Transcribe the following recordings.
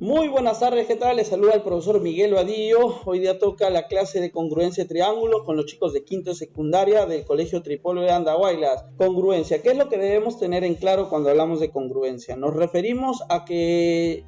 Muy buenas tardes, ¿qué tal? Les saluda el profesor Miguel Vadillo. Hoy día toca la clase de congruencia de triángulos con los chicos de quinto de secundaria del Colegio Tripolo de Andahuaylas. Congruencia, ¿qué es lo que debemos tener en claro cuando hablamos de congruencia? Nos referimos a que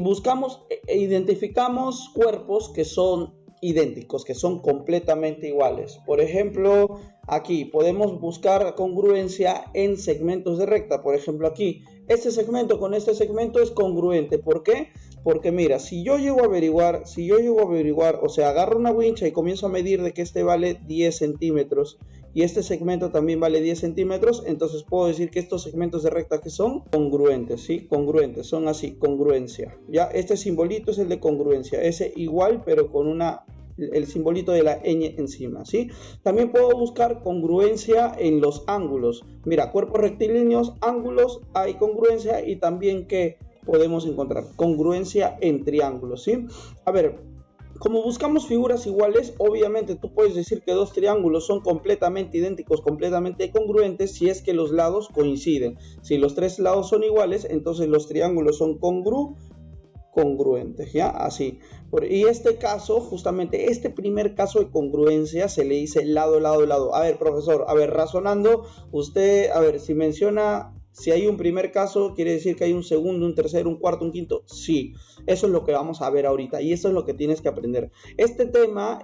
buscamos e identificamos cuerpos que son idénticos, que son completamente iguales. Por ejemplo, aquí podemos buscar congruencia en segmentos de recta. Por ejemplo, aquí este segmento con este segmento es congruente. ¿Por qué? Porque mira, si yo llego a averiguar, o sea, agarro una wincha y comienzo a medir de que este vale 10 centímetros y este segmento también vale 10 centímetros, entonces puedo decir que estos segmentos de recta que son congruentes, ¿sí? Congruentes, son así, congruencia. Ya, este simbolito es el de congruencia, ese igual pero con el simbolito de la ñ encima, ¿sí? También puedo buscar congruencia en los ángulos. Mira, cuerpos rectilíneos, ángulos, hay congruencia y también que podemos encontrar congruencia en triángulos, ¿sí? A ver, como buscamos figuras iguales, obviamente tú puedes decir que dos triángulos son completamente idénticos, completamente congruentes si es que los lados coinciden. Si los tres lados son iguales, entonces los triángulos son congruentes, ¿ya? Así. Y este caso, justamente este primer caso de congruencia se le dice lado, lado, lado. A ver, profesor, a ver, razonando, usted, a ver, si menciona, si hay un primer caso, ¿quiere decir que hay un segundo, un tercero, un cuarto, un quinto? Sí, eso es lo que vamos a ver ahorita y eso es lo que tienes que aprender. Este tema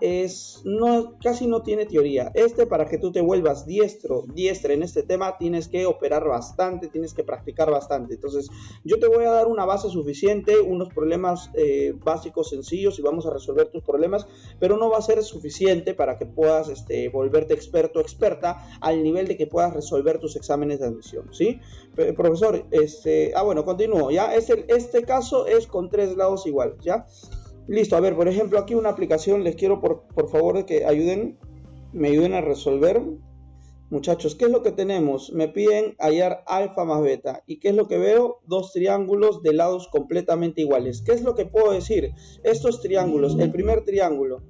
casi no tiene teoría. Para que tú te vuelvas diestra en este tema, tienes que operar bastante, tienes que practicar bastante. Entonces, yo te voy a dar una base suficiente, unos problemas básicos sencillos y vamos a resolver tus problemas, pero no va a ser suficiente para que puedas volverte experto o experta al nivel de que puedas resolver tus exámenes de admisión, ¿sí? Profesor, bueno, continúo, ¿ya? Este caso es con tres lados iguales, ¿ya? Listo, a ver, por ejemplo, aquí una aplicación, les quiero por favor que me ayuden a resolver. Muchachos, ¿qué es lo que tenemos? Me piden hallar alfa más beta. ¿Y qué es lo que veo? Dos triángulos de lados completamente iguales. ¿Qué es lo que puedo decir? Estos triángulos, el primer triángulo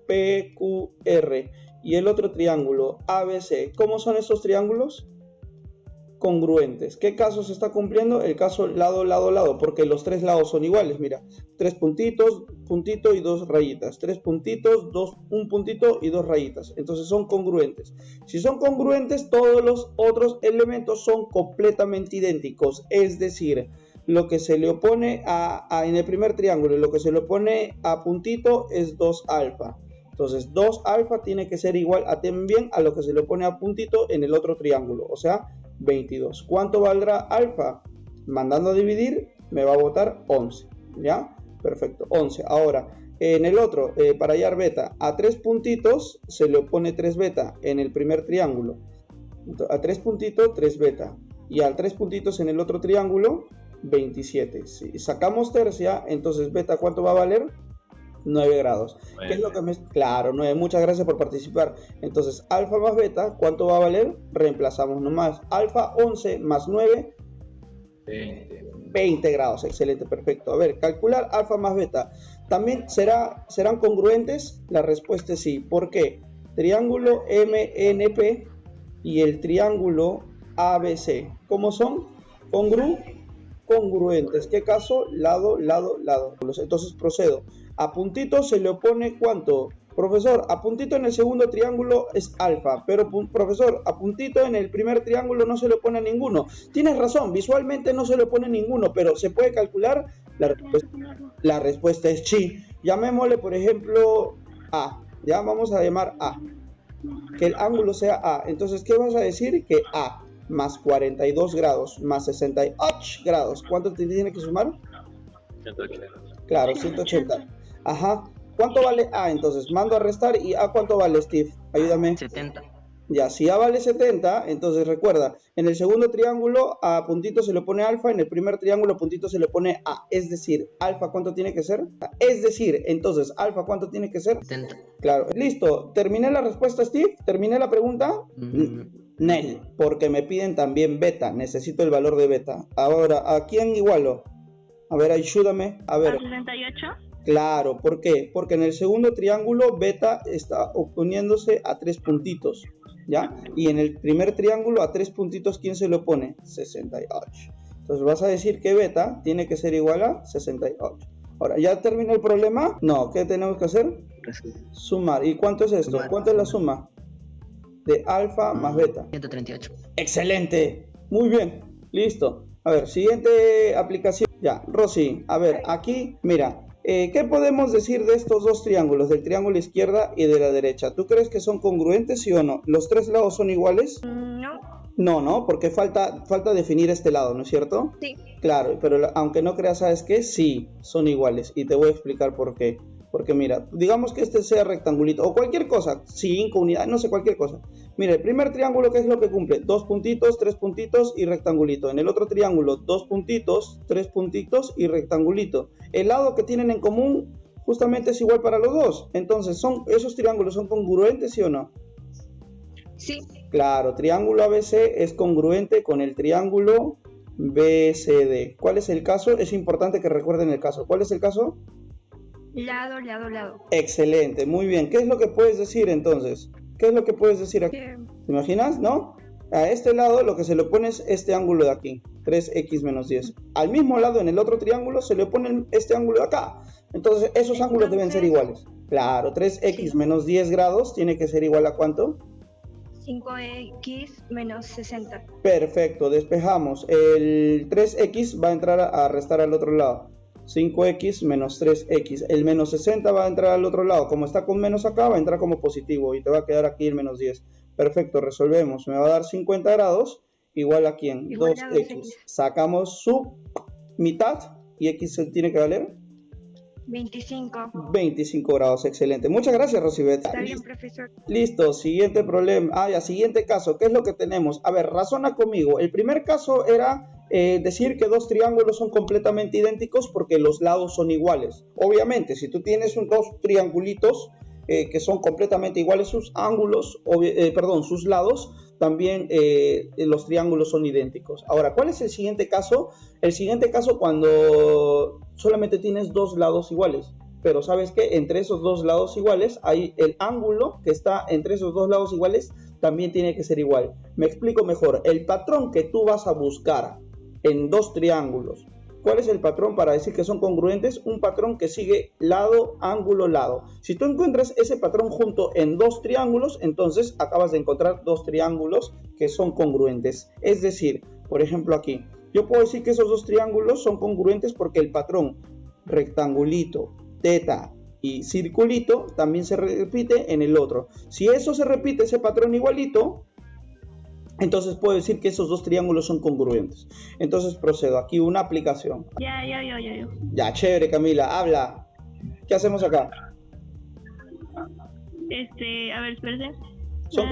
PQR y el otro triángulo ABC, ¿cómo son estos triángulos? Congruentes. ¿Qué caso se está cumpliendo? El caso lado, lado, lado, porque los tres lados son iguales. Mira, tres puntitos, puntito y dos rayitas. Tres puntitos, un puntito y dos rayitas. Entonces son congruentes. Si son congruentes, todos los otros elementos son completamente idénticos. Es decir, lo que se le opone en el primer triángulo, lo que se le opone a puntito es 2 alfa. Entonces 2 alfa tiene que ser igual también a lo que se le opone a puntito en el otro triángulo, o sea, 22. ¿Cuánto valdrá alfa? Mandando a dividir, me va a botar 11, ¿ya? Perfecto, 11. Ahora, en el otro, para hallar beta, a 3 puntitos se le opone 3 beta en el primer triángulo. Entonces, a 3 puntitos, 3 beta. Y a 3 puntitos en el otro triángulo, 27. Si sacamos tercia, entonces beta, ¿cuánto va a valer? 9 grados. Bueno. ¿Qué es lo que Claro, 9. Muchas gracias por participar. Entonces, alfa más beta, ¿cuánto va a valer? Reemplazamos nomás. Alfa 11 más 9, 20 grados. Excelente, perfecto. A ver, calcular alfa más beta. ¿También serán congruentes? La respuesta es sí. ¿Por qué? Triángulo MNP y el triángulo ABC. ¿Cómo son? Congruentes. ¿Qué caso? Lado, lado, lado. Entonces procedo. A puntito se le opone ¿cuánto? Profesor, a puntito en el segundo triángulo es alfa, pero profesor, a puntito en el primer triángulo no se le opone ninguno. Tienes razón, visualmente no se le opone ninguno, pero ¿se puede calcular? La respuesta es sí. Llamémosle, por ejemplo, A. Ya vamos a llamar A. Que el ángulo sea A. Entonces, ¿qué vas a decir? Que A más 42 grados más 68 grados. ¿Cuánto te tiene que sumar? 180. Claro, 180. Ajá. ¿Cuánto vale A? Entonces, mando a restar. ¿Y A cuánto vale, Steve? Ayúdame. 70. Ya, si A vale 70, entonces recuerda, en el segundo triángulo a puntito se le pone alfa, en el primer triángulo a puntito se le pone A. Es decir, alfa ¿cuánto tiene que ser? Es decir, entonces, alfa ¿cuánto tiene que ser? 70. Claro, listo. ¿Terminé la respuesta, Steve? ¿Terminé la pregunta? Nel, porque me piden también beta. Necesito el valor de beta. Ahora, ¿a quién igualo? A ver, ayúdame. A ver. ¿A 68? Claro, ¿por qué? Porque en el segundo triángulo beta está oponiéndose a 3 puntitos, ¿ya? Y en el primer triángulo a 3 puntitos, ¿quién se le opone? 68. Entonces vas a decir que beta tiene que ser igual a 68. Ahora, ¿ya terminó el problema? No, ¿qué tenemos que hacer? Sumar. ¿Y cuánto es esto? ¿Cuánto es la suma? De alfa más beta. 138. ¡Excelente! Muy bien, listo. A ver, siguiente aplicación. Ya, Rosy, a ver, aquí, mira, ¿qué podemos decir de estos dos triángulos? Del triángulo izquierda y de la derecha. ¿Tú crees que son congruentes, sí o no? ¿Los tres lados son iguales? No. No, porque falta definir este lado, ¿no es cierto? Sí. Claro, pero aunque no creas, ¿sabes qué? Sí, son iguales y te voy a explicar por qué. Porque mira, digamos que este sea rectangulito o cualquier cosa, 5 unidades, no sé, cualquier cosa. Mira, el primer triángulo, ¿qué es lo que cumple? 2 puntitos, 3 puntitos y rectangulito. En el otro triángulo, 2 puntitos, 3 puntitos y rectangulito. El lado que tienen en común justamente es igual para los dos. Entonces, ¿esos triángulos son congruentes, sí o no? Sí. Claro, triángulo ABC es congruente con el triángulo BCD. ¿Cuál es el caso? Es importante que recuerden el caso. ¿Cuál es el caso? Lado, lado, lado. Excelente, muy bien. ¿Qué es lo que puedes decir entonces? ¿Qué es lo que puedes decir aquí? Que- ¿Te imaginas? ¿No? A este lado lo que se le pone es este ángulo de aquí, 3x menos 10. Al mismo lado en el otro triángulo se le pone este ángulo de acá. Entonces esos ángulos deben ser iguales. Claro, 3x Sí. menos 10 grados tiene que ser igual a ¿cuánto? 5x menos 60. Perfecto, despejamos. El 3x va a entrar a restar al otro lado. 5x menos 3x. El menos 60 va a entrar al otro lado. Como está con menos acá, va a entrar como positivo y te va a quedar aquí el menos 10. Perfecto, resolvemos. Me va a dar 50 grados igual a ¿quién? Igual a 2x. Sacamos su mitad y x se tiene que valer 25. 25 grados. Excelente. Muchas gracias, Rosibet. Está bien, profesor. Listo, siguiente problema. Ya, siguiente caso. ¿Qué es lo que tenemos? A ver, razona conmigo. El primer caso era decir que dos triángulos son completamente idénticos porque los lados son iguales. Obviamente, si tú tienes dos triangulitos que son completamente iguales, sus ángulos, sus lados, también los triángulos son idénticos. Ahora, ¿cuál es el siguiente caso? El siguiente caso cuando solamente tienes dos lados iguales. Pero ¿sabes qué? Entre esos dos lados iguales, hay el ángulo que está entre esos dos lados iguales también tiene que ser igual. Me explico mejor. El patrón que tú vas a buscar en dos triángulos, ¿cuál es el patrón para decir que son congruentes? Un patrón que sigue lado, ángulo, lado. Si tú encuentras ese patrón junto en dos triángulos, entonces acabas de encontrar dos triángulos que son congruentes. Es decir, por ejemplo aquí, yo puedo decir que esos dos triángulos son congruentes porque el patrón rectangulito, teta y circulito también se repite en el otro. Si eso se repite, ese patrón igualito, entonces puedo decir que esos dos triángulos son congruentes. Entonces procedo. Aquí una aplicación. Ya. Ya, chévere, Camila. Habla. ¿Qué hacemos acá? A ver, espérate. ¿Son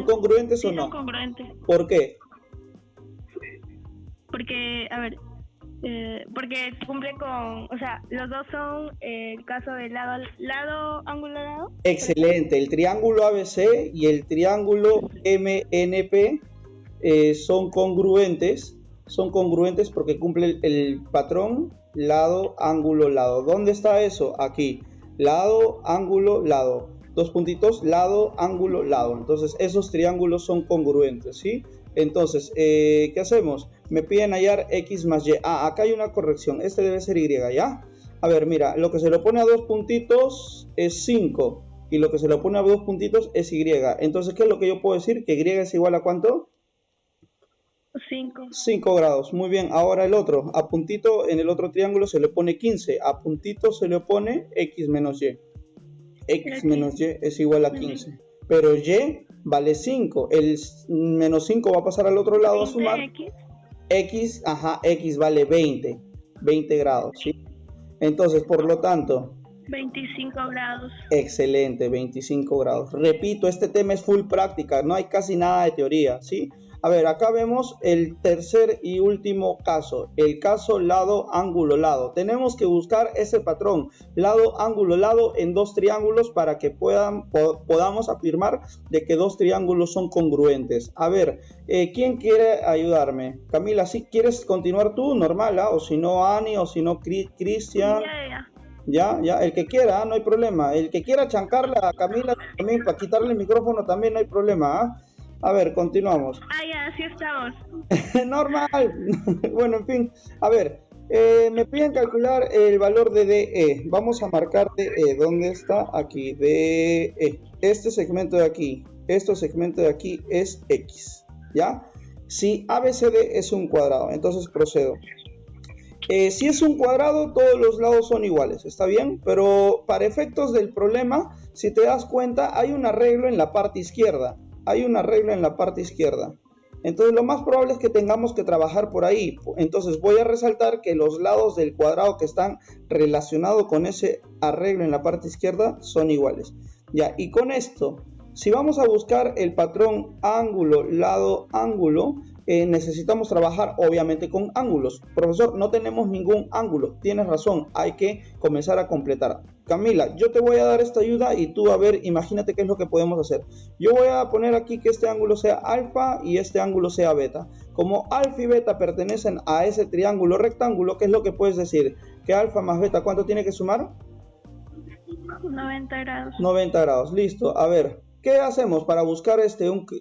congruentes o no? Son congruentes. ¿Por qué? Porque, a ver, porque cumple con, o sea, los dos son el caso de lado, ángulo, lado. Excelente. El triángulo ABC y el triángulo MNP son congruentes. Son congruentes porque cumple el patrón lado, ángulo, lado. ¿Dónde está eso? Aquí. Lado, ángulo, lado. Dos puntitos, lado, ángulo, lado. Entonces esos triángulos son congruentes, ¿sí? Entonces, ¿qué hacemos? Me piden hallar x más y. Acá hay una corrección. Este debe ser y, ¿ya? A ver, mira, lo que se le pone a dos puntitos es 5. Y lo que se le pone a dos puntitos es y. Entonces, ¿qué es lo que yo puedo decir? Que y es igual a ¿cuánto? 5. 5 grados. Muy bien. Ahora el otro. A puntito en el otro triángulo se le pone 15. A puntito se le pone x menos y. X menos y es igual a 15. Pero y vale 5. El menos 5 va a pasar al otro lado a sumar. X vale 20. 20 grados, ¿sí? Entonces, por lo tanto... 25 grados. Excelente, 25 grados. Repito, este tema es full práctica, no hay casi nada de teoría, ¿sí? A ver, acá vemos el tercer y último caso, el caso lado, ángulo, lado. Tenemos que buscar ese patrón, lado, ángulo, lado en dos triángulos para que podamos afirmar de que dos triángulos son congruentes. A ver, ¿quién quiere ayudarme? Camila, si quieres continuar tú, normal, o si no Ani, o si no Cristian. Ya, el que quiera, no hay problema. El que quiera chancarla a Camila también para quitarle el micrófono también no hay problema, ¿ah? A ver, continuamos. Ah, ya, sí estamos. Normal. Bueno, en fin. A ver, me piden calcular el valor de DE. Vamos a marcar DE. ¿Dónde está? Aquí, DE. Este segmento de aquí, este segmento de aquí es X, ¿ya? Si ABCD es un cuadrado, entonces procedo. Si es un cuadrado, todos los lados son iguales, ¿está bien? Pero para efectos del problema, si te das cuenta, hay un arreglo en la parte izquierda. Hay un arreglo en la parte izquierda. Entonces, lo más probable es que tengamos que trabajar por ahí. Entonces, voy a resaltar que los lados del cuadrado que están relacionados con ese arreglo en la parte izquierda son iguales. Ya, y con esto, si vamos a buscar el patrón ángulo, lado, ángulo, necesitamos trabajar obviamente con ángulos. Profesor, no tenemos ningún ángulo. Tienes razón, hay que comenzar a completar. Camila, yo te voy a dar esta ayuda y tú, a ver, imagínate qué es lo que podemos hacer. Yo voy a poner aquí que este ángulo sea alfa y este ángulo sea beta. Como alfa y beta pertenecen a ese triángulo rectángulo, ¿qué es lo que puedes decir? Que alfa más beta, ¿cuánto tiene que sumar? 90 grados. 90 grados, listo. A ver, ¿qué hacemos para buscar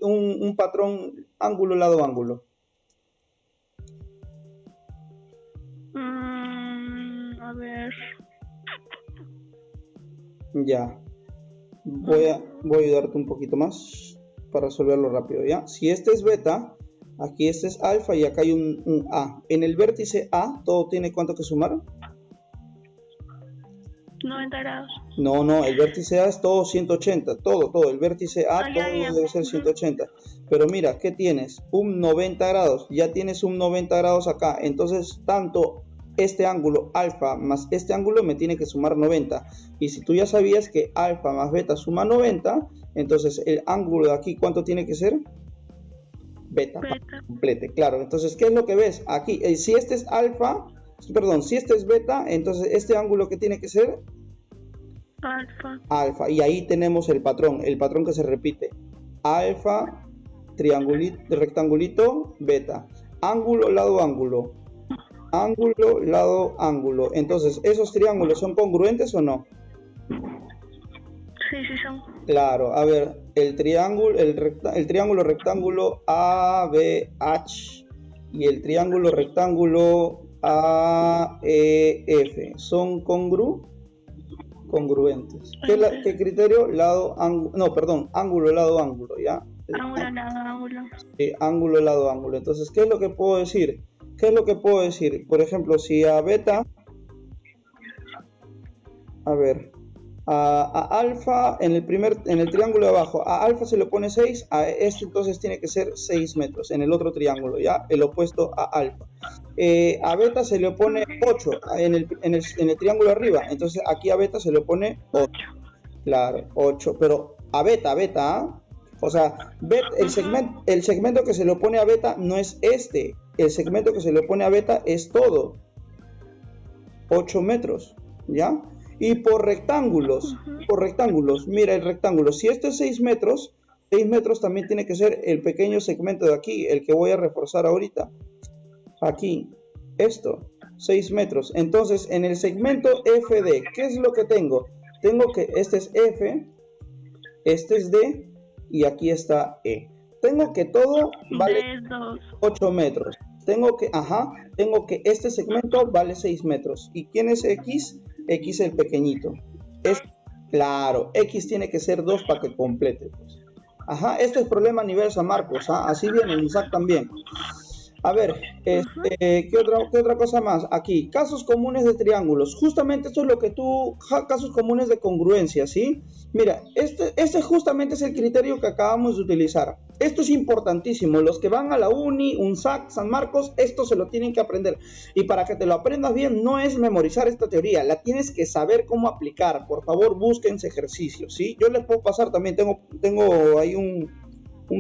un patrón ángulo, lado, ángulo? A ver. Ya. Voy a ayudarte un poquito más para resolverlo rápido, ¿ya? Si este es beta, aquí este es alfa y acá hay un A. En el vértice A, ¿todo tiene cuánto que sumar? 90 grados. No, el vértice A es todo 180, todo, el vértice A todo debe ser 180. Pero mira, ¿qué tienes? Un 90 grados, ya tienes un 90 grados acá, entonces tanto este ángulo alfa más este ángulo me tiene que sumar 90. Y si tú ya sabías que alfa más beta suma 90, entonces el ángulo de aquí, ¿cuánto tiene que ser? Beta. Complete, claro. Entonces, ¿qué es lo que ves? Aquí, si este es alfa, perdón, si este es beta, entonces este ángulo que tiene que ser alfa. Y ahí tenemos el patrón que se repite. Alfa, triangulito, rectangulito, beta. Ángulo, lado, ángulo. Ángulo, lado, ángulo. Entonces, ¿esos triángulos son congruentes o no? Sí, son. Claro, a ver, el triángulo rectángulo ABH y el triángulo rectángulo AEF son congruentes. ¿Qué criterio? Ángulo, lado, ángulo, ¿ya? Ángulo, lado, ángulo. Ángulo, lado, ángulo. Entonces, ¿qué es lo que puedo decir? Por ejemplo, si a beta, a ver, a alfa, en el triángulo de abajo, a alfa se le pone 6, a este entonces tiene que ser 6 metros, en el otro triángulo, ¿ya? El opuesto a alfa. A beta se le pone 8 en el triángulo arriba, entonces aquí a beta se le pone 8. Claro, 8, pero a beta, ¿ah? O sea, el segmento que se le pone a beta no es este, el segmento que se le pone a beta es todo, 8 metros, ¿ya? Y por rectángulos, mira el rectángulo, si este es 6 metros también tiene que ser el pequeño segmento de aquí, el que voy a reforzar ahorita, aquí, esto, 6 metros. Entonces, en el segmento FD, ¿qué es lo que tengo? Tengo que este es F, este es D, y aquí está E. Tengo que todo vale 8 metros. Tengo que este segmento vale 6 metros. ¿Y quién es X? X el pequeñito. Claro, X tiene que ser 2 para que complete. Pues. Este es problema a nivel San Marcos. Así viene el ISAC también. A ver, ¿qué otra cosa más? Aquí, casos comunes de triángulos. Justamente esto es lo que casos comunes de congruencia, ¿sí? Mira, este justamente es el criterio que acabamos de utilizar. Esto es importantísimo. Los que van a la Uni, UNSAC, San Marcos, esto se lo tienen que aprender. Y para que te lo aprendas bien, no es memorizar esta teoría, la tienes que saber cómo aplicar. Por favor, búsquense ejercicios, ¿sí? Yo les puedo pasar también, tengo ahí un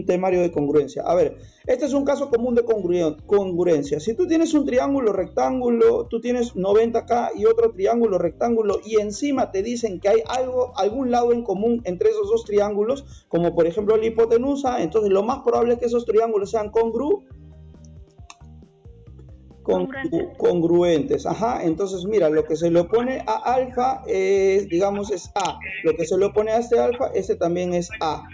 temario de congruencia. A ver, este es un caso común de congruencia. Si tú tienes un triángulo rectángulo, tú tienes 90 acá y otro triángulo rectángulo y encima te dicen que hay algún lado en común entre esos dos triángulos, como por ejemplo la hipotenusa, entonces lo más probable es que esos triángulos sean congruentes. Entonces mira, lo que se le opone a alfa es, digamos, es A. Lo que se le opone a este alfa, este también es A.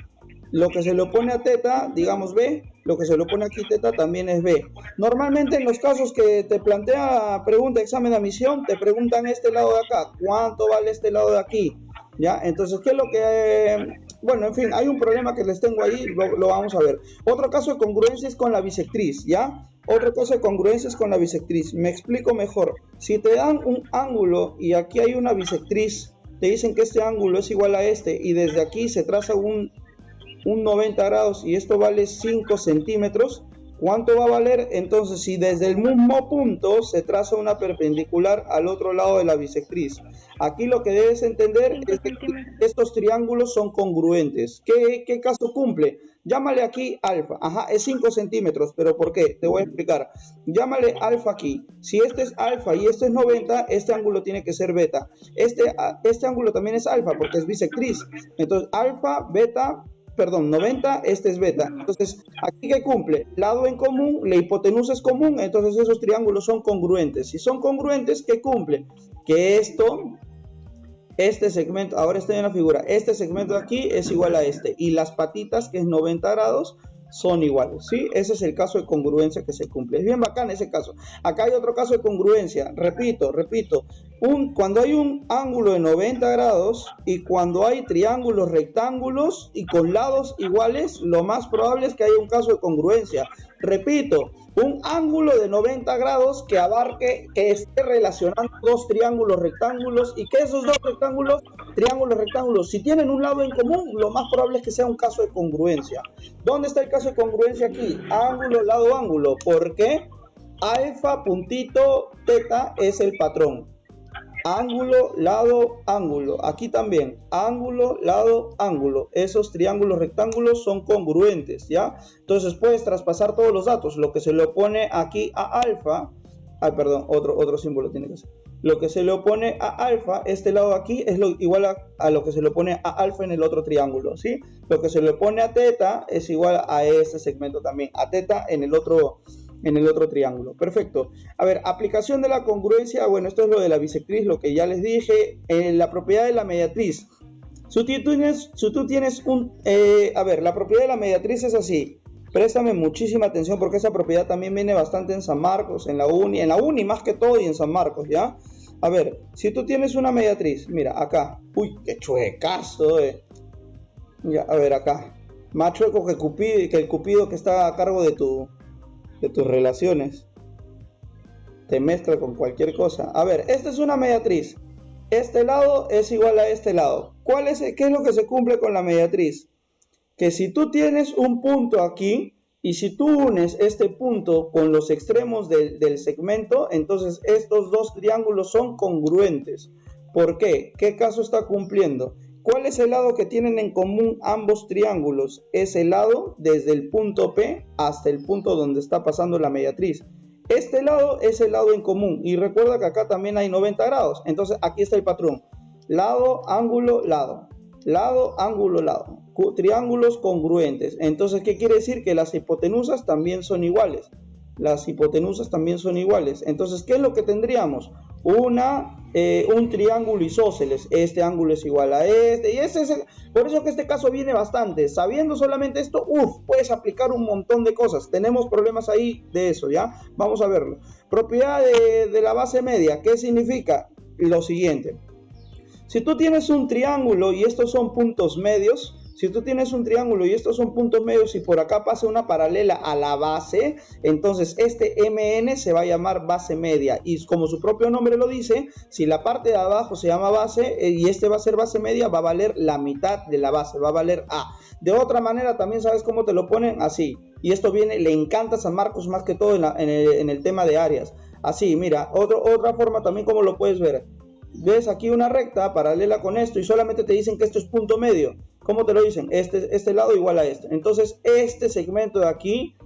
lo que se le opone a teta, digamos B, lo que se le opone aquí teta también es B. Normalmente en los casos que te plantea pregunta, examen de admisión, te preguntan este lado de acá, ¿cuánto vale este lado de aquí? ¿Ya? Entonces, ¿qué es lo que...? Bueno, en fin, hay un problema que les tengo ahí, lo vamos a ver. Otro caso de congruencia es con la bisectriz, ¿ya? Otro caso de congruencia es con la bisectriz. Me explico mejor. Si te dan un ángulo y aquí hay una bisectriz, te dicen que este ángulo es igual a este y desde aquí se traza un 90 grados y esto vale 5 centímetros, ¿cuánto va a valer? Entonces, si desde el mismo punto se traza una perpendicular al otro lado de la bisectriz. Aquí lo que debes entender es que estos triángulos son congruentes. ¿Qué caso cumple? Llámale aquí alfa. Ajá, es 5 centímetros, pero ¿por qué? Te voy a explicar. Llámale alfa aquí. Si este es alfa y este es 90, este ángulo tiene que ser beta. Este ángulo también es alfa porque es bisectriz. Entonces, alfa, beta... Perdón, 90, este es beta. Entonces, aquí ¿qué cumple? Lado en común, la hipotenusa es común, entonces esos triángulos son congruentes. Si son congruentes, ¿qué cumple? Que este segmento, ahora está en la figura, este segmento de aquí es igual a este, y las patitas, que es 90 grados, son iguales, ¿sí? Ese es el caso de congruencia que se cumple. Es bien bacán ese caso. Acá hay otro caso de congruencia. Repito, cuando hay un ángulo de 90 grados y cuando hay triángulos rectángulos y con lados iguales, lo más probable es que haya un caso de congruencia. Repito, un ángulo de 90 grados que abarque, que esté relacionando dos triángulos rectángulos y que esos dos triángulos rectángulos, si tienen un lado en común, lo más probable es que sea un caso de congruencia. ¿Dónde está el caso de congruencia aquí? Ángulo, lado, ángulo. ¿Por qué? Alfa, puntito, teta es el patrón. Ángulo, lado, ángulo. Aquí también, ángulo, lado, ángulo. Esos triángulos rectángulos son congruentes, ¿ya? Entonces puedes traspasar todos los datos. Lo que se le opone aquí a alfa, otro símbolo tiene que ser. Lo que se le opone a alfa, este lado de aquí, es igual a lo que se le opone a alfa en el otro triángulo, ¿sí? Lo que se le opone a teta es igual a este segmento también, a teta en el otro triángulo. Perfecto. A ver, aplicación de la congruencia. Bueno, esto es lo de la bisectriz, lo que ya les dije. La propiedad de la mediatriz. Si tú tienes la propiedad de la mediatriz es así. Préstame muchísima atención porque esa propiedad también viene bastante en San Marcos, en la uni más que todo y en San Marcos, ¿ya? A ver, si tú tienes una mediatriz, mira, acá. Uy, qué chuecazo, Ya, a ver, acá. Más chueco que el cupido que está a cargo de tus relaciones. Te mezcla con cualquier cosa. A ver, esta es una mediatriz. Este lado es igual a este lado. ¿Qué es lo que se cumple con la mediatriz? Que si tú tienes un punto aquí y si tú unes este punto con los extremos del segmento, entonces estos dos triángulos son congruentes. ¿Por qué? ¿Qué caso está cumpliendo? ¿Cuál es el lado que tienen en común ambos triángulos? Es el lado desde el punto P hasta el punto donde está pasando la mediatriz. Este lado es el lado en común y recuerda que acá también hay 90 grados. Entonces aquí está el patrón. Lado, ángulo, lado. Lado, ángulo, lado. Triángulos congruentes. Entonces, ¿qué quiere decir? Que las hipotenusas también son iguales. Las hipotenusas también son iguales. Entonces, ¿qué es lo que tendríamos? Un triángulo isósceles. Este ángulo es igual a este. Y por eso que este caso viene bastante. Sabiendo solamente esto, puedes aplicar un montón de cosas. Tenemos problemas ahí de eso, ¿ya? Vamos a verlo. Propiedad de la base media. ¿Qué significa? Lo siguiente. Si tú tienes un triángulo y estos son puntos medios, si tú tienes un triángulo y estos son puntos medios y por acá pasa una paralela a la base, entonces este MN se va a llamar base media. Y como su propio nombre lo dice, si la parte de abajo se llama base y este va a ser base media, va a valer la mitad de la base, va a valer A. De otra manera también sabes cómo te lo ponen así. Y esto le encanta a San Marcos más que todo en el tema de áreas. Así, mira, otra forma también como lo puedes ver. Ves aquí una recta paralela con esto y solamente te dicen que esto es punto medio. ¿Cómo te lo dicen? Este lado igual a este. Entonces este segmento de aquí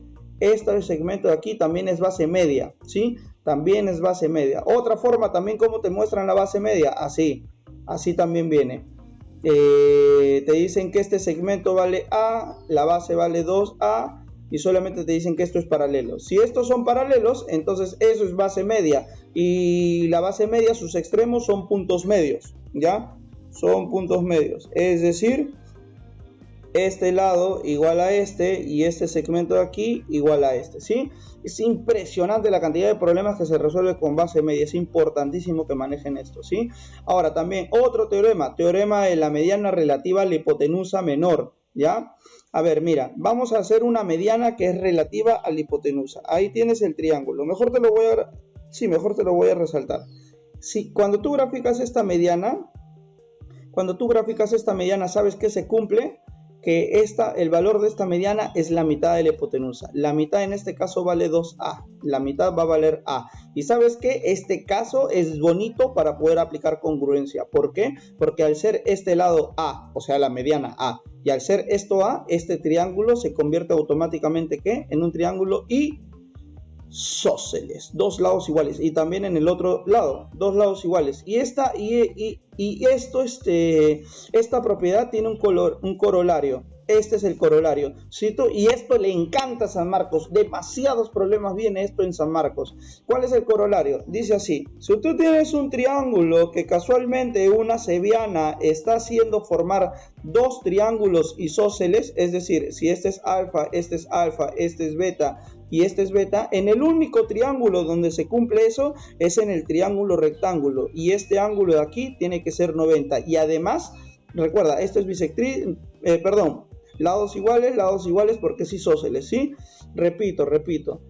también es base media, ¿sí? También es base media. Otra forma también como te muestran la base media, así también viene. Te dicen que este segmento vale A, la base vale 2A y solamente te dicen que esto es paralelo. Si estos son paralelos, entonces eso es base media y la base media, sus extremos son puntos medios, ¿ya? Son puntos medios, es decir, este lado igual a este y este segmento de aquí igual a este, ¿sí? Es impresionante la cantidad de problemas que se resuelve con base media, es importantísimo que manejen esto, ¿sí? Ahora también otro teorema de la mediana relativa a la hipotenusa menor, ¿ya? A ver, mira, vamos a hacer una mediana que es relativa a la hipotenusa. Ahí tienes el triángulo, mejor te lo voy a resaltar. Sí, cuando tú graficas esta mediana, ¿sabes qué se cumple? Que el valor de esta mediana es la mitad de la hipotenusa. La mitad en este caso vale 2A. La mitad va a valer A. Y ¿sabes qué? Este caso es bonito para poder aplicar congruencia. ¿Por qué? Porque al ser este lado A, o sea la mediana A, y al ser esto A, este triángulo se convierte automáticamente ¿qué? En un triángulo isósceles, dos lados iguales, y también en el otro lado, dos lados iguales, y esta propiedad tiene un corolario. Este es el corolario, ¿sí? Y esto le encanta a San Marcos, demasiados problemas viene esto en San Marcos. ¿Cuál es el corolario? Dice así: si tú tienes un triángulo que casualmente una cebiana está haciendo formar dos triángulos isósceles, es decir, si este es alfa, este es beta y este es beta, en el único triángulo donde se cumple eso es en el triángulo rectángulo, y este ángulo de aquí tiene que ser 90, y además, recuerda, esto es bisectriz, lados iguales porque es isósceles, ¿sí? Repito,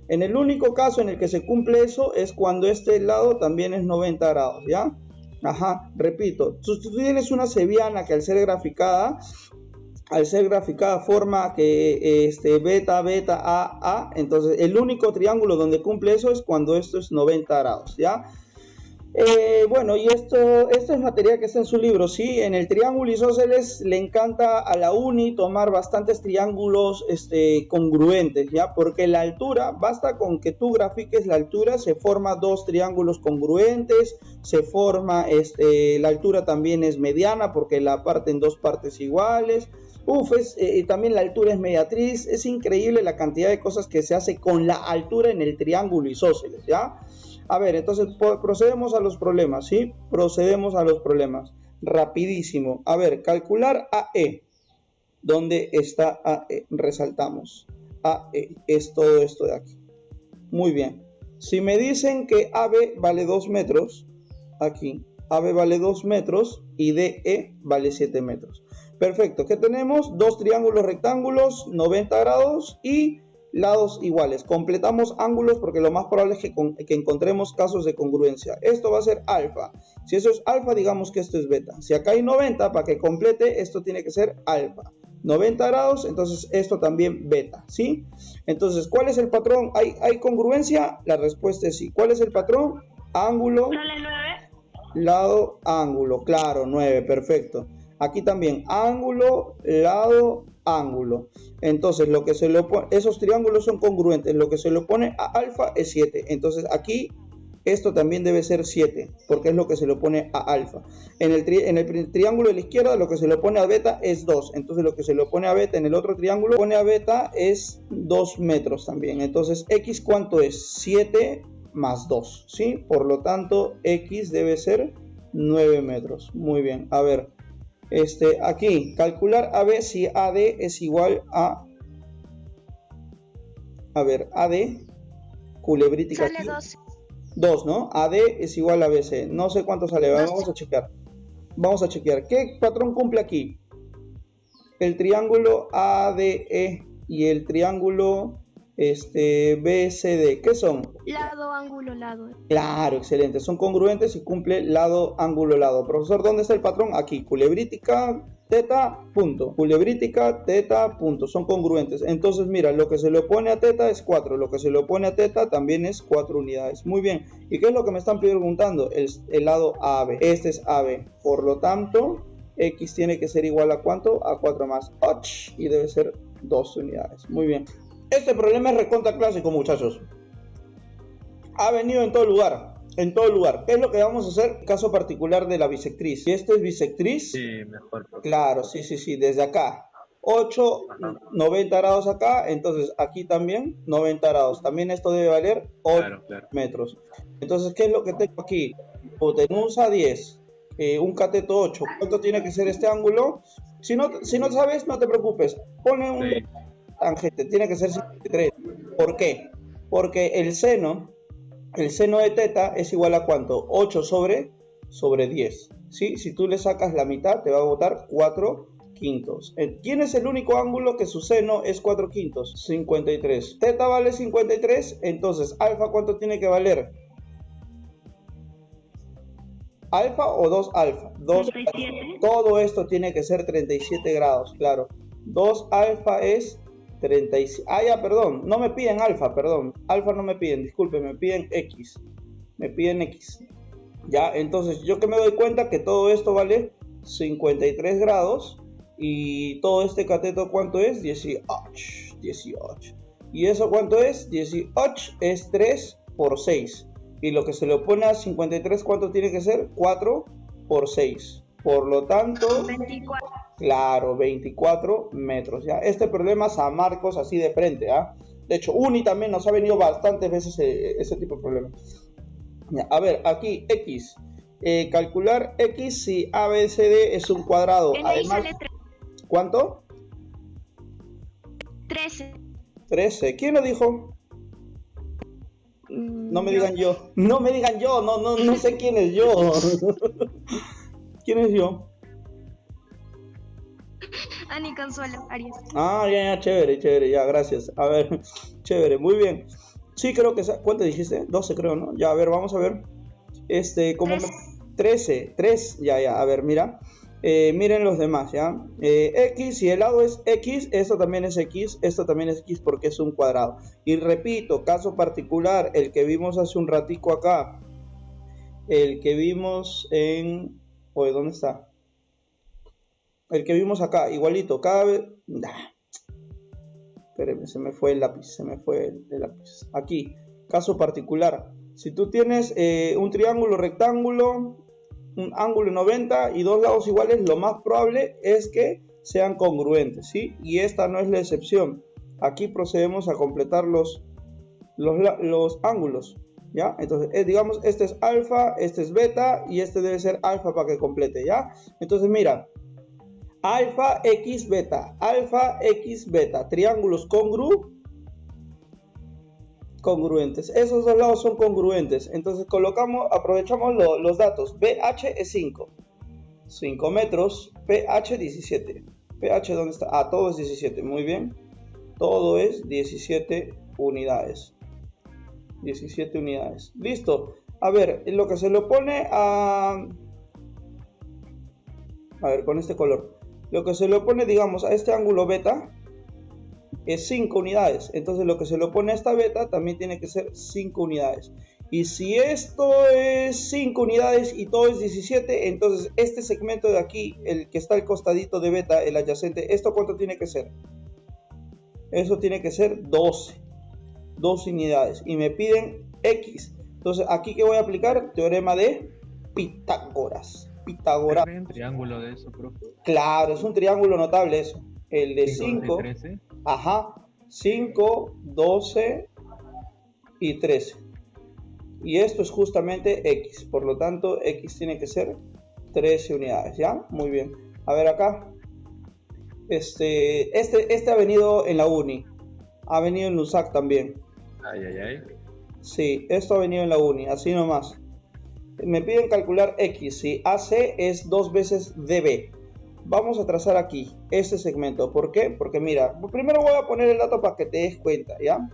en el único caso en el que se cumple eso es cuando este lado también es 90 grados, ¿ya? Ajá, repito, tú tienes una cebiana que al ser graficada forma que beta, A, entonces el único triángulo donde cumple eso es cuando esto es 90 grados, ¿ya? Bueno, y esto es material que está en su libro, ¿sí? En el triángulo isósceles le encanta a la uni tomar bastantes triángulos congruentes, ¿ya? Porque la altura, basta con que tú grafiques la altura, se forma dos triángulos congruentes, se forma, la altura también es mediana porque la parte en dos partes iguales. También la altura es mediatriz. Es increíble la cantidad de cosas que se hace con la altura en el triángulo isósceles, ¿ya? A ver, entonces procedemos a los problemas, ¿sí? Rapidísimo. A ver, calcular AE. ¿Dónde está AE? Resaltamos. AE es todo esto de aquí. Muy bien. Si me dicen que AB vale 2 metros, aquí, AB vale 2 metros y DE vale 7 metros. Perfecto. ¿Qué tenemos? Dos triángulos rectángulos, 90 grados y lados iguales. Completamos ángulos porque lo más probable es que encontremos casos de congruencia. Esto va a ser alfa. Si eso es alfa, digamos que esto es beta. Si acá hay 90, para que complete, esto tiene que ser alfa. 90 grados, entonces esto también beta, ¿sí? Entonces, ¿cuál es el patrón? ¿Hay congruencia? La respuesta es sí. ¿Cuál es el patrón? Ángulo, lado, ángulo. Claro, 9, perfecto. Aquí también, ángulo, lado, ángulo. Entonces, esos triángulos son congruentes. Lo que se le opone a alfa es 7. Entonces, aquí, esto también debe ser 7, porque es lo que se le opone a alfa. En el triángulo de la izquierda, lo que se le opone a beta es 2. Entonces, lo que se le opone a beta en el otro triángulo, opone a beta es 2 metros también. Entonces, X, ¿cuánto es? 7 más 2, ¿sí? Por lo tanto, X debe ser 9 metros. Muy bien, a ver. Aquí, calcular AB si AD es igual a ver, AD, culebrítica. Sale 2. 2, ¿no? AD es igual a BC. No sé cuánto sale, vamos a chequear. ¿Qué patrón cumple aquí? El triángulo ADE y el triángulo BCD. ¿Qué son? Lado, ángulo, lado. Claro, excelente. Son congruentes y cumple lado, ángulo, lado. Profesor, ¿dónde está el patrón? Aquí, culebrítica, teta, punto. Culebrítica, teta, punto. Son congruentes. Entonces, mira, lo que se le opone a teta es 4. Lo que se le opone a teta también es 4 unidades. Muy bien. ¿Y qué es lo que me están preguntando? El lado AB. Este es AB. Por lo tanto, X tiene que ser igual a ¿cuánto? A 4 más 8. Y debe ser 2 unidades. Muy bien. Este problema es recontra clásico, muchachos. Ha venido en todo lugar. ¿Qué es lo que vamos a hacer? Caso particular de la bisectriz. Si esto es bisectriz, Sí, mejor. claro, sí, desde acá. 8, 90 grados acá, entonces aquí también 90 grados. También esto debe valer 8 metros. Entonces, ¿qué es lo que tengo aquí? Hipotenusa 10, un cateto 8. ¿Cuánto tiene que ser este ángulo? Si no sabes, no te preocupes. Pone un tangente, tiene que ser 53. ¿Por qué? Porque el seno de teta es igual a ¿cuánto? 8 sobre 10. ¿Sí? Si tú le sacas la mitad, te va a botar 4 quintos. ¿Quién es el único ángulo que su seno es 4 quintos? 53. Teta vale 53, entonces alfa ¿cuánto tiene que valer? ¿Alfa o 2 alfa? 2 37. Todo esto tiene que ser 37 grados, claro. 2 alfa es 37. Ah, ya, perdón. No me piden alfa, perdón. Alfa no me piden, disculpen, me piden X. Me piden X. Ya, entonces yo que me doy cuenta que todo esto vale 53 grados. Y todo este cateto, ¿cuánto es? 18. 18. ¿Y eso cuánto es? 18 es 3 por 6. Y lo que se le opone a 53, ¿cuánto tiene que ser? 4 por 6. Por lo tanto, 24. claro, 24 metros. ¿Ya? Este problema es a Marcos así de frente. ¿Ah? De hecho, Uni también nos ha venido bastantes veces ese tipo de problema. Ya, a ver, aquí X. Calcular X si ABCD es un cuadrado. En ahí Además, sale ¿cuánto? 13. 13. ¿Quién lo dijo? No me digan yo. No me digan yo. No sé quién es yo. ¿Quién es yo? Ani Consuelo Arias. Ah, ya, chévere, ya, gracias. A ver, chévere, muy bien. Sí, creo que... ¿Cuánto dijiste? 12 creo, ¿no? Ya, a ver, vamos a ver. Como 13, 3, ya, a ver, mira. Miren los demás, ¿ya? X, si el lado es X, esto también es X, esto también es X porque es un cuadrado. Y repito, caso particular, el que vimos hace un ratico acá, el que vimos en... Oye, ¿dónde está? El que vimos acá, igualito, cada vez... Espérenme, se me fue el lápiz, Aquí, caso particular. Si tú tienes un triángulo rectángulo, un ángulo 90 y dos lados iguales, lo más probable es que sean congruentes, ¿sí? Y esta no es la excepción. Aquí procedemos a completar los ángulos, ¿ya? Entonces, digamos, este es alfa, este es beta y este debe ser alfa para que complete, ¿ya? Entonces, mira, alfa, x, beta, triángulos congruentes. Esos dos lados son congruentes. Entonces aprovechamos los datos. BH es 5 metros, PH 17. PH, ¿dónde está? Ah, todo es 17, muy bien. Todo es 17 unidades. 17 unidades. Listo. A ver, lo que se le opone a ver, con este color. Lo que se le opone, digamos, a este ángulo beta es 5 unidades. Entonces lo que se le opone a esta beta también tiene que ser 5 unidades. Y si esto es 5 unidades y todo es 17, entonces este segmento de aquí, el que está al costadito de beta, el adyacente, ¿esto cuánto tiene que ser? Eso tiene que ser 12 unidades. Y me piden X. Entonces aquí que voy a aplicar teorema de Pitágoras. ¿Es un triángulo de eso, profe? Claro, es un triángulo notable eso. El de 5, 13. Ajá, 5, 12 y 13. Y esto es justamente X. Por lo tanto, X tiene que ser 13 unidades, ¿ya? Muy bien. A ver acá. Este ha venido en la Uni. Ha venido en LUSAC también. Ay. Sí, esto ha venido en la Uni, así nomás. Me piden calcular X, si AC es 2 veces DB. Vamos a trazar aquí este segmento. ¿Por qué? Porque mira, primero voy a poner el dato para que te des cuenta, ¿ya?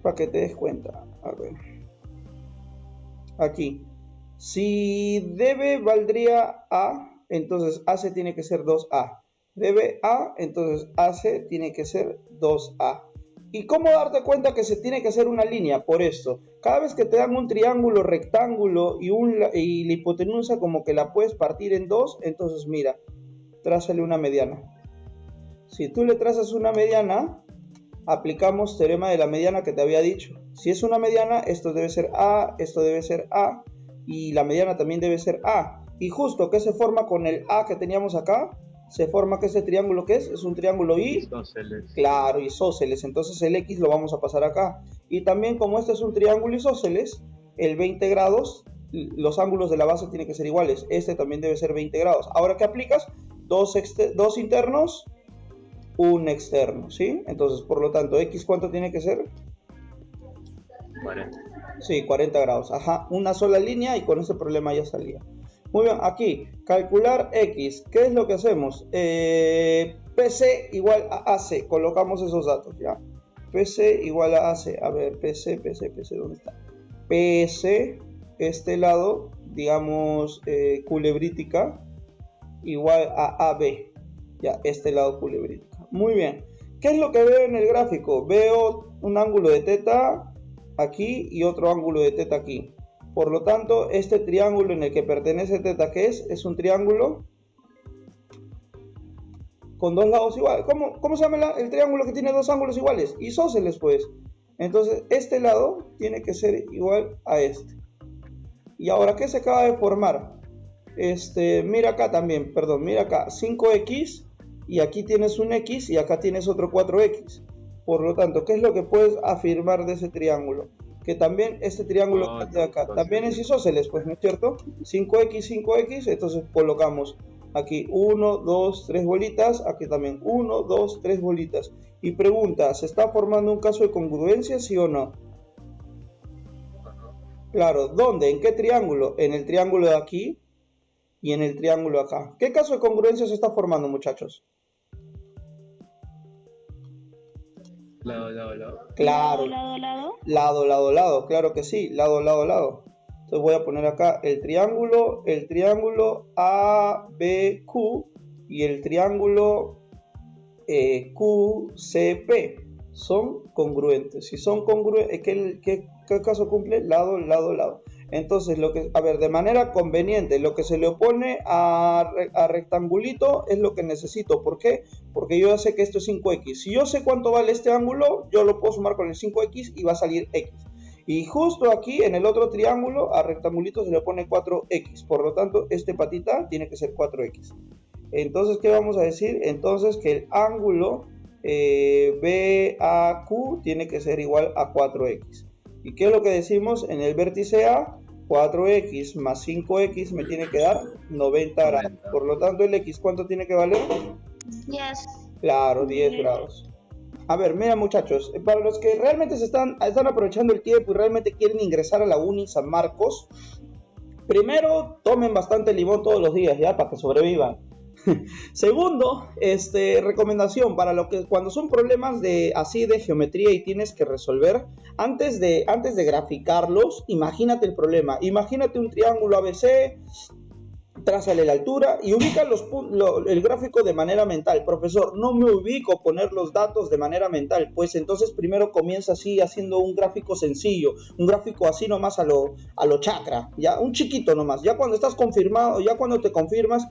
Para que te des cuenta. A ver. Aquí. Si DB valdría A, entonces AC tiene que ser 2A. DB A, entonces AC tiene que ser 2A. ¿Y cómo darte cuenta que se tiene que hacer una línea? Por esto. Cada vez que te dan un triángulo, rectángulo y la hipotenusa como que la puedes partir en dos, entonces mira, trázale una mediana. Si tú le trazas una mediana, aplicamos teorema de la mediana que te había dicho. Si es una mediana, esto debe ser A, esto debe ser A y la mediana también debe ser A. Y justo, ¿qué se forma con el A que teníamos acá? Se forma que este triángulo, ¿qué es? Es un triángulo isósceles. Claro, isósceles. Entonces el X lo vamos a pasar acá. Y también como este es un triángulo isósceles, el 20 grados, los ángulos de la base tienen que ser iguales. Este también debe ser 20 grados. Ahora, ¿qué aplicas? dos internos, un externo, ¿sí? Entonces, por lo tanto, X, ¿cuánto tiene que ser? 40. Sí, 40 grados. Ajá, una sola línea y con ese problema ya salía. Muy bien, aquí, calcular X. ¿Qué es lo que hacemos? PC igual a AC. Colocamos esos datos, ¿ya? PC igual a AC. A ver, PC, ¿dónde está? PC, este lado, digamos, culebrítica, igual a AB. Ya, este lado culebrítica. Muy bien. ¿Qué es lo que veo en el gráfico? Veo un ángulo de teta aquí y otro ángulo de teta aquí. Por lo tanto, este triángulo en el que pertenece teta, ¿qué es? Es un triángulo con dos lados iguales. ¿Cómo se llama el triángulo que tiene dos ángulos iguales? Isósceles, pues. Entonces, este lado tiene que ser igual a este. Y ahora, ¿qué se acaba de formar? Mira acá también, perdón, mira acá, 5x, y aquí tienes un x y acá tienes otro 4x. Por lo tanto, ¿qué es lo que puedes afirmar de ese triángulo? Que también este triángulo de acá también es isósceles, pues, ¿no es cierto? 5x, 5x, entonces colocamos aquí 1, 2, 3 bolitas, aquí también 1, 2, 3 bolitas. Y pregunta, ¿se está formando un caso de congruencia, sí o no? Claro, ¿dónde? ¿En qué triángulo? En el triángulo de aquí y en el triángulo de acá. ¿Qué caso de congruencia se está formando, muchachos? Lado. Claro. Lado, claro que sí. Lado. Entonces voy a poner acá el triángulo ABQ y el triángulo QCP. Son congruentes. Si son congruentes, ¿qué caso cumple? Lado. Entonces, de manera conveniente, lo que se le opone a rectangulito es lo que necesito. ¿Por qué? Porque yo ya sé que esto es 5x. Si yo sé cuánto vale este ángulo, yo lo puedo sumar con el 5x y va a salir x. Y justo aquí, en el otro triángulo, a rectangulito se le pone 4x. Por lo tanto, este patita tiene que ser 4x. Entonces, ¿qué vamos a decir? Entonces, que el ángulo BAQ tiene que ser igual a 4x. ¿Y qué es lo que decimos? En el vértice A, 4x más 5x me tiene que dar 90 grados. Por lo tanto, el x, ¿cuánto tiene que valer? 10. Claro, 10 grados. A ver, mira, muchachos, para los que realmente están aprovechando el tiempo y realmente quieren ingresar a la Uni San Marcos, primero, tomen bastante limón todos los días, ¿ya? Para que sobrevivan. Segundo, recomendación para cuando son problemas de geometría y tienes que resolver, antes de graficarlos, imagínate el problema. Imagínate un triángulo ABC, trázale la altura y ubica el gráfico de manera mental. Profesor, no me ubico poner los datos de manera mental. Pues entonces primero comienza así, haciendo un gráfico sencillo, un gráfico así nomás a lo chakra, ya, un chiquito nomás. Ya cuando estás confirmado, ya cuando te confirmas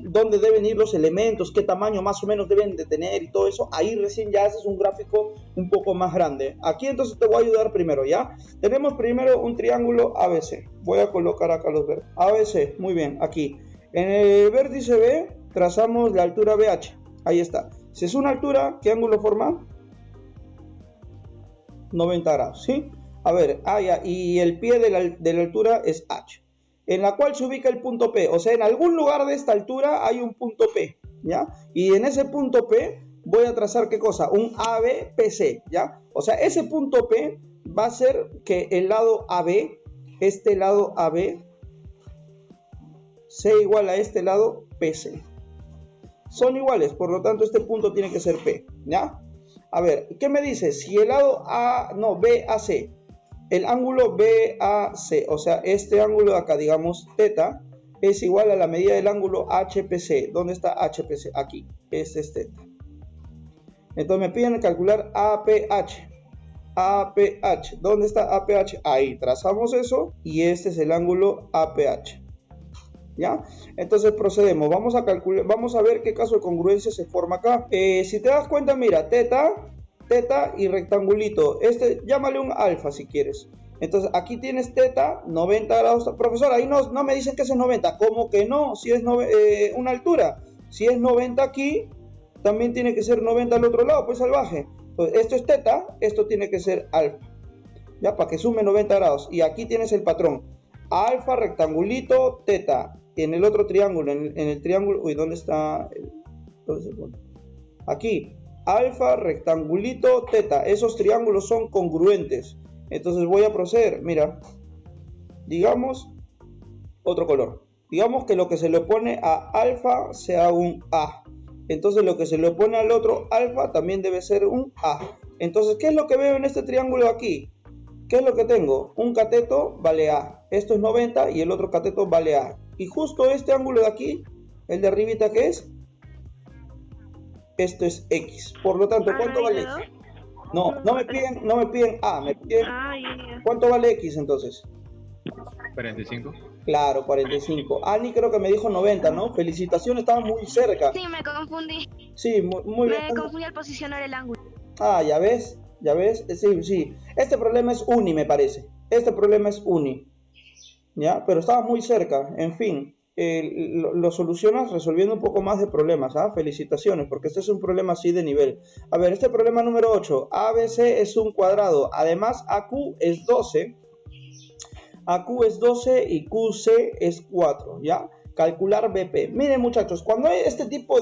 dónde deben ir los elementos, qué tamaño más o menos deben de tener y todo eso, ahí recién ya haces un gráfico un poco más grande. Aquí entonces te voy a ayudar primero, ¿ya? Tenemos primero un triángulo ABC. Voy a colocar acá los vértices. ABC, muy bien, aquí. En el vértice B trazamos la altura BH. Ahí está. Si es una altura, ¿qué ángulo forma? 90 grados, ¿sí? A ver, ya, y el pie de la altura es H, en la cual se ubica el punto P. O sea, en algún lugar de esta altura hay un punto P, ¿ya? Y en ese punto P voy a trazar, ¿qué cosa? Un ABPC, ¿ya? O sea, ese punto P va a ser que el lado AB, este lado AB, sea igual a este lado PC. Son iguales, por lo tanto este punto tiene que ser P, ¿ya? A ver, ¿qué me dice? Si el lado BAC, el ángulo BAC, o sea, este ángulo de acá, digamos, teta, es igual a la medida del ángulo HPC. ¿Dónde está HPC? Aquí, este es teta. Entonces me piden calcular APH. APH, ¿dónde está APH? Ahí, trazamos eso y este es el ángulo APH. ¿Ya? Entonces procedemos, vamos a calcular, vamos a ver qué caso de congruencia se forma acá. Si te das cuenta, mira, teta y rectangulito, llámale un alfa si quieres. Entonces aquí tienes teta, 90 grados. Profesor, ahí no me dicen que eso es 90. ¿Cómo que no? Si es una altura, si es 90 aquí, también tiene que ser 90 al otro lado, pues salvaje. Entonces, esto es teta, esto tiene que ser alfa, ya, para que sume 90 grados. Y aquí tienes el patrón. alfa rectangulito teta. En el otro triángulo, en el triángulo, uy, ¿dónde está? ¿Dónde se pone? Aquí, alfa rectangulito teta. Esos triángulos son congruentes. Entonces voy a proceder, mira, digamos, otro color. Digamos que lo que se le opone a alfa sea un A. Entonces lo que se le opone al otro alfa también debe ser un A. Entonces, ¿qué es lo que veo en este triángulo aquí? ¿Qué es lo que tengo? Un cateto vale A. Esto es 90 y el otro cateto vale A. Y justo este ángulo de aquí, el de arribita, ¿qué es? Esto es X. Por lo tanto, ¿cuánto vale X? No me piden A, me piden... ¿Cuánto vale X entonces? 45. Claro, 45. Ani creo que me dijo 90, ¿no? Felicitaciones, estaba muy cerca. Sí, me confundí. Sí, muy bien. Me confundí al posicionar el ángulo. Ah, ya ves. Sí. Este problema es uni, me parece. Este problema es uni. ¿Ya? Pero estaba muy cerca. En fin, lo solucionas resolviendo un poco más de problemas, ¿ah? Felicitaciones, porque este es un problema así de nivel. A ver, este problema número 8. ABC es un cuadrado. Además, AQ es 12. AQ es 12 y QC es 4, ¿ya? Calcular BP. Miren, muchachos, cuando hay este tipo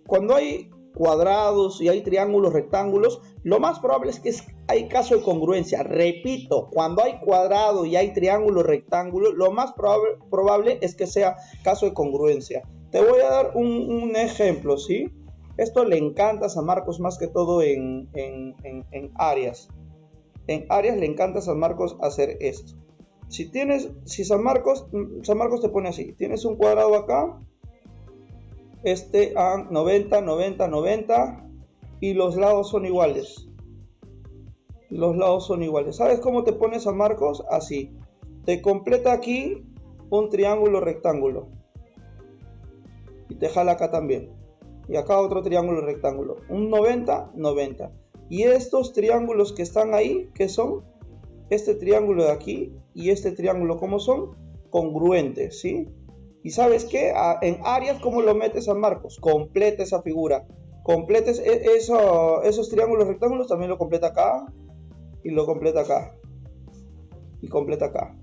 cuando hay cuadrados y hay triángulos, rectángulos, lo más probable es que hay caso de congruencia. Repito, cuando hay cuadrado y hay triángulo, rectángulo, lo más probable es que sea caso de congruencia. Te voy a dar un ejemplo, ¿sí? Esto le encanta a San Marcos más que todo en áreas. En áreas le encanta a San Marcos hacer esto. Si San Marcos te pone así, tienes un cuadrado acá, a 90, 90, 90 y los lados son iguales. Los lados son iguales. ¿Sabes cómo te pone San Marcos? Así. Te completa aquí un triángulo rectángulo. Y te jala acá también. Y acá otro triángulo rectángulo. Un 90, 90. Y estos triángulos que están ahí, ¿qué son? Este triángulo de aquí y este triángulo, ¿cómo son? Congruentes, ¿sí? ¿Y sabes qué? En áreas, ¿cómo lo metes San Marcos? Completa esa figura. Completes esos triángulos rectángulos, también lo completa acá. Y lo completa acá. Y completa acá.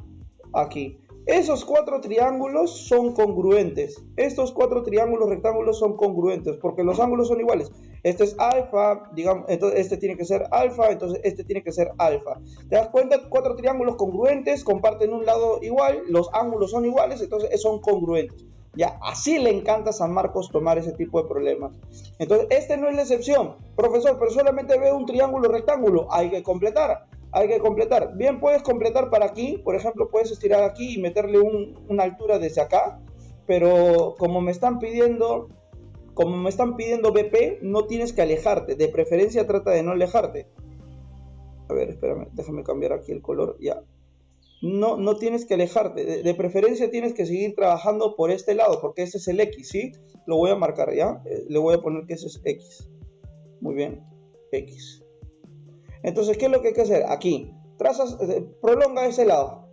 Aquí. Esos 4 triángulos son congruentes. Estos 4 triángulos rectángulos son congruentes porque los ángulos son iguales. Este es alfa, digamos, entonces este tiene que ser alfa, entonces este tiene que ser alfa. ¿Te das cuenta? 4 triángulos congruentes, comparten un lado igual, los ángulos son iguales, entonces son congruentes. Ya, así le encanta a San Marcos tomar ese tipo de problemas. Entonces, este no es la excepción. Profesor, pero solamente veo un triángulo rectángulo, hay que completar. Bien, puedes completar para aquí, por ejemplo, puedes estirar aquí y meterle una altura desde acá, pero como me están pidiendo BP, no tienes que alejarte, de preferencia trata de no alejarte. A ver, espérame, déjame cambiar aquí el color, ya. No tienes que alejarte, de preferencia tienes que seguir trabajando por este lado, porque ese es el X, ¿sí? Lo voy a marcar, ¿ya? Le voy a poner que ese es X. Muy bien, X. Entonces, ¿qué es lo que hay que hacer? Aquí, prolonga ese lado.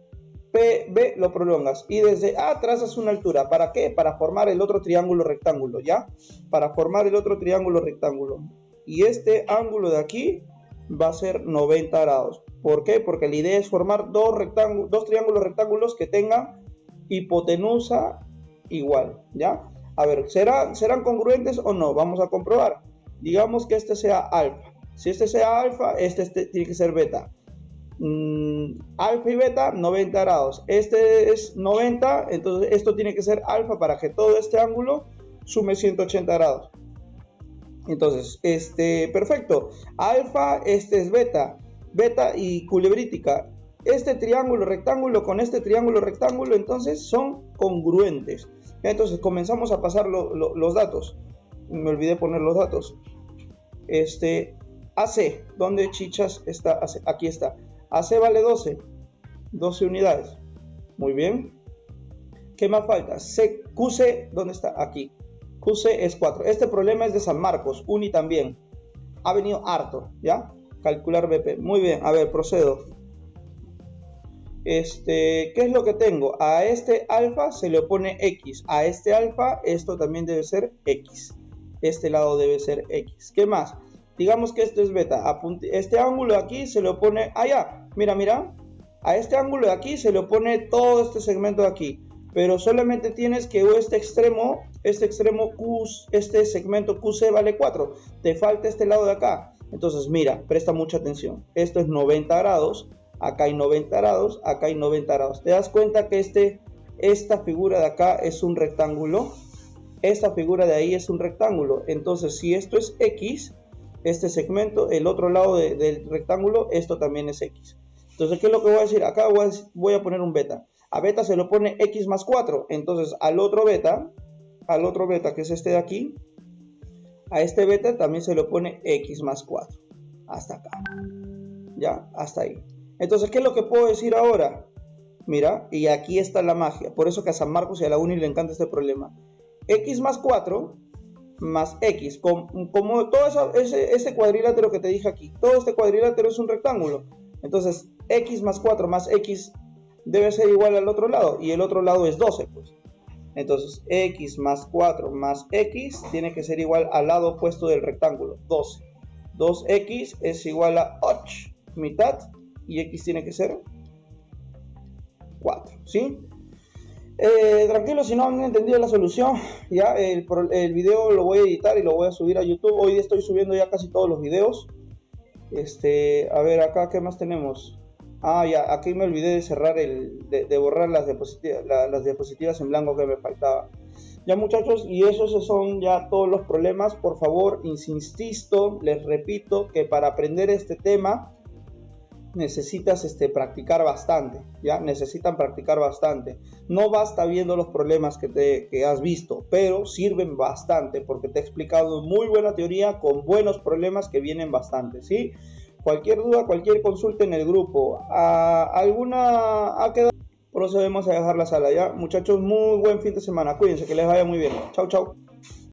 B lo prolongas. Y desde A trazas una altura. ¿Para qué? Para formar el otro triángulo rectángulo, ¿ya? Para formar el otro triángulo rectángulo. Y este ángulo de aquí va a ser 90 grados. ¿Por qué? Porque la idea es formar dos triángulos rectángulos que tengan hipotenusa igual, ¿ya? A ver, ¿serán congruentes o no? Vamos a comprobar. Digamos que este sea alfa. Si este sea alfa, este tiene que ser beta. Alfa y beta, 90 grados. Este es 90, entonces esto tiene que ser alfa para que todo este ángulo sume 180 grados. Entonces, perfecto. Alfa, este es beta. Beta y culebrítica. Este triángulo rectángulo con este triángulo rectángulo, entonces son congruentes. Entonces comenzamos a pasar los datos. Me olvidé poner los datos. AC, ¿dónde chichas está AC? Aquí está. AC vale 12 unidades. Muy bien. ¿Qué más falta? QC, ¿dónde está? Aquí. QC es 4. Este problema es de San Marcos, uni también. Ha venido harto, ¿ya? Calcular BP. Muy bien, a ver, procedo. ¿Qué es lo que tengo? A este alfa se le opone X. A este alfa, esto también debe ser X. Este lado debe ser X. ¿Qué más? Digamos que esto es beta. Este ángulo aquí se le opone allá. Mira. A este ángulo de aquí se le opone todo este segmento de aquí, pero solamente tienes que este segmento QC vale 4, te falta este lado de acá. Entonces mira, presta mucha atención, esto es 90 grados, acá hay 90 grados, acá hay 90 grados. ¿Te das cuenta que esta figura de acá es un rectángulo? Esta figura de ahí es un rectángulo. Entonces si esto es X, este segmento, el otro lado del rectángulo, esto también es X. Entonces, ¿qué es lo que voy a decir? Acá voy a poner un beta. A beta se lo pone X más 4. Entonces, al otro beta, que es este de aquí, a este beta también se lo pone X más 4. Hasta acá. Ya, hasta ahí. Entonces, ¿qué es lo que puedo decir ahora? Mira, y aquí está la magia. Por eso que a San Marcos y a la Uni le encanta este problema. X más 4 más X. Como todo ese cuadrilátero que te dije aquí. Todo este cuadrilátero es un rectángulo. Entonces, X más 4 más X debe ser igual al otro lado. Y el otro lado es 12, pues. Entonces, X más 4 más X tiene que ser igual al lado opuesto del rectángulo, 12. 2X es igual a 8, mitad. Y X tiene que ser 4, ¿sí? Tranquilo, si no han entendido la solución, ya el video lo voy a editar y lo voy a subir a YouTube. Hoy estoy subiendo ya casi todos los videos. A ver, acá, ¿qué más tenemos? Ah, ya, aquí me olvidé de cerrar de borrar las diapositivas en blanco que me faltaba. Ya, muchachos, y esos son ya todos los problemas. Por favor, insisto, les repito que para aprender este tema necesitas practicar bastante, ya, necesitan practicar bastante. No basta viendo los problemas que has visto, pero sirven bastante porque te he explicado muy buena teoría con buenos problemas que vienen bastante, ¿sí? Cualquier duda, cualquier consulta en el grupo, alguna ha quedado, procedemos a dejar la sala, ya. Muchachos, muy buen fin de semana, cuídense, que les vaya muy bien. Chau, chau.